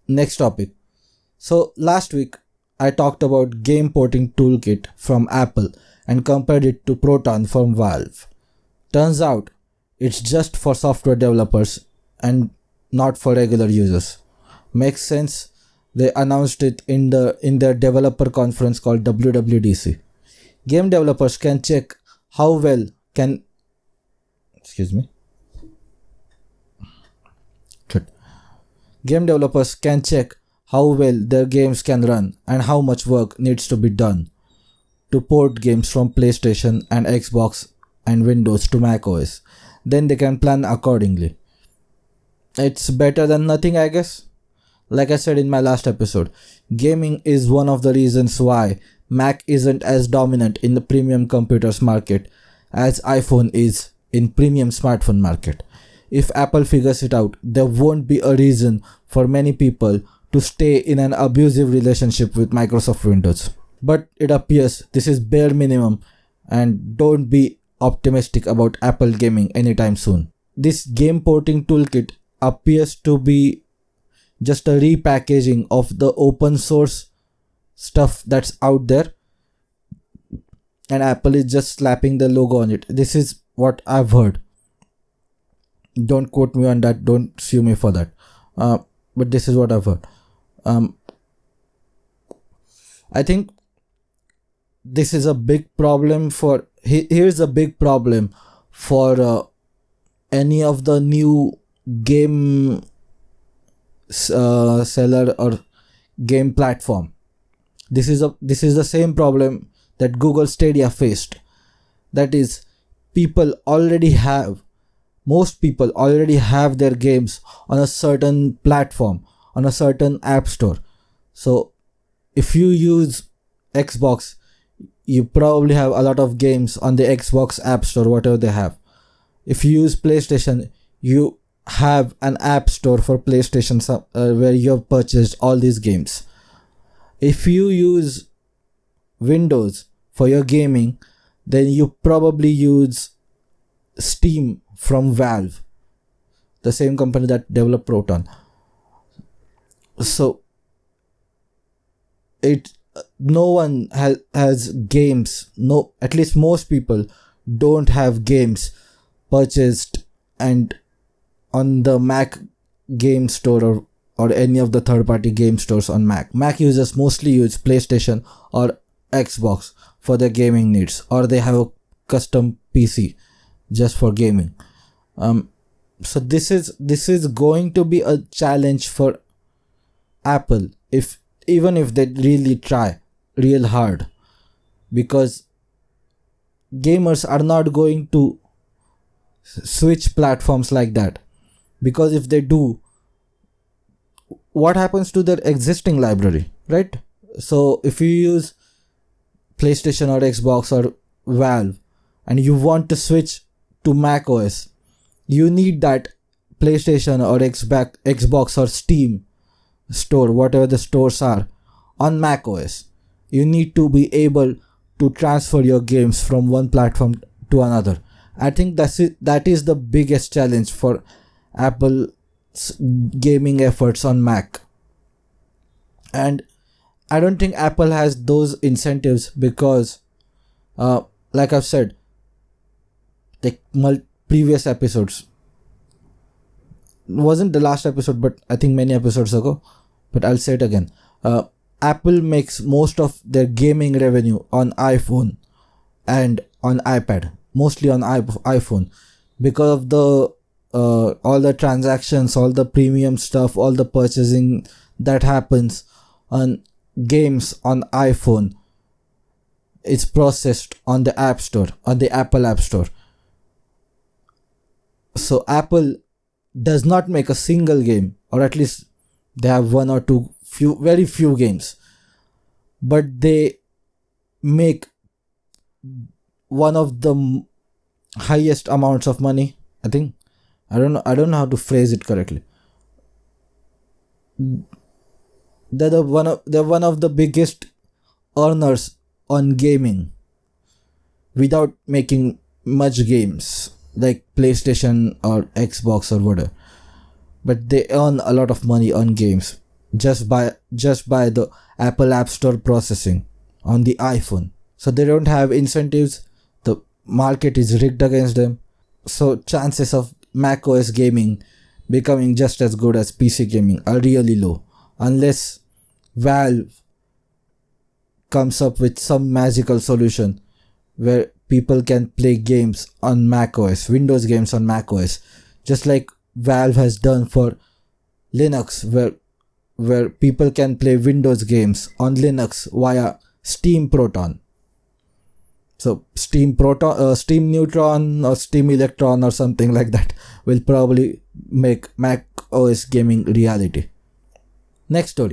Next topic. So last week I talked about game porting toolkit from Apple and compared it to Proton from Valve. Turns out it's just for software developers and not for regular users. Makes sense. They announced it in their developer conference called WWDC. Game developers can check how well can excuse me. Good. Game developers can check how well their games can run and how much work needs to be done to port games from PlayStation and Xbox and Windows to macOS. Then they can plan accordingly. It's better than nothing, I guess. Like I said in my last episode, gaming is one of the reasons why Mac isn't as dominant in the premium computers market as iPhone is in premium smartphone market. If Apple figures it out, there won't be a reason for many people to stay in an abusive relationship with Microsoft Windows. But it appears this is bare minimum, and don't be optimistic about Apple gaming anytime soon. This game porting toolkit appears to be just a repackaging of the open source stuff that's out there, and Apple is just slapping the logo on it. This is what I've heard. Don't quote me on that, don't sue me for that, but this is what I've heard. I think this is a big problem for here's a big problem for any of the new game seller or game platform. This is the same problem that Google Stadia faced. That is, most people already have their games on a certain platform, on a certain app store. So if you use Xbox, you probably have a lot of games on the Xbox app store, whatever they have. If you use PlayStation, you have an app store for PlayStation where you have purchased all these games. If you use Windows for your gaming, then you probably use Steam from Valve, the same company that developed Proton. So no one has games. No, at least most people don't have games purchased and on the Mac game store or any of the third-party game stores on Mac. Mac users mostly use PlayStation or Xbox for their gaming needs, or they have a custom PC just for gaming. So this is going to be a challenge for Apple even if they really try real hard, because gamers are not going to switch platforms like that, because if they do, what happens to their existing library, right? So if you use PlayStation or Xbox or Valve and you want to switch to macOS, you need that PlayStation or Xbox or Steam store, whatever the stores are, on macOS. You need to be able to transfer your games from one platform to another. I think that is the biggest challenge for Apple's gaming efforts on Mac. And I don't think Apple has those incentives because, like I've said, like previous episodes, wasn't the last episode, but I think many episodes ago, but I'll say it again. Apple makes most of their gaming revenue on iPhone and on iPad, mostly on iPhone, because of the all the transactions, all the premium stuff, all the purchasing that happens on games on iPhone. It's processed on the App Store, on the Apple App Store. So Apple does not make a single game, or at least they have one or two, very few games, but they make one of the highest amounts of money. I think I don't know how to phrase it correctly. They're one of the biggest earners on gaming without making much games like PlayStation or Xbox or whatever. But they earn a lot of money on games. just by the Apple App Store processing on the iPhone. So they don't have incentives. The market is rigged against them. So chances of macOS gaming becoming just as good as PC gaming are really low, unless Valve comes up with some magical solution where people can play games on macOS, Windows games on macOS, just like Valve has done for Linux, where people can play Windows games on Linux via Steam Proton. So Steam Neutron or Steam Electron or something like that will probably make Mac OS gaming reality. Next story.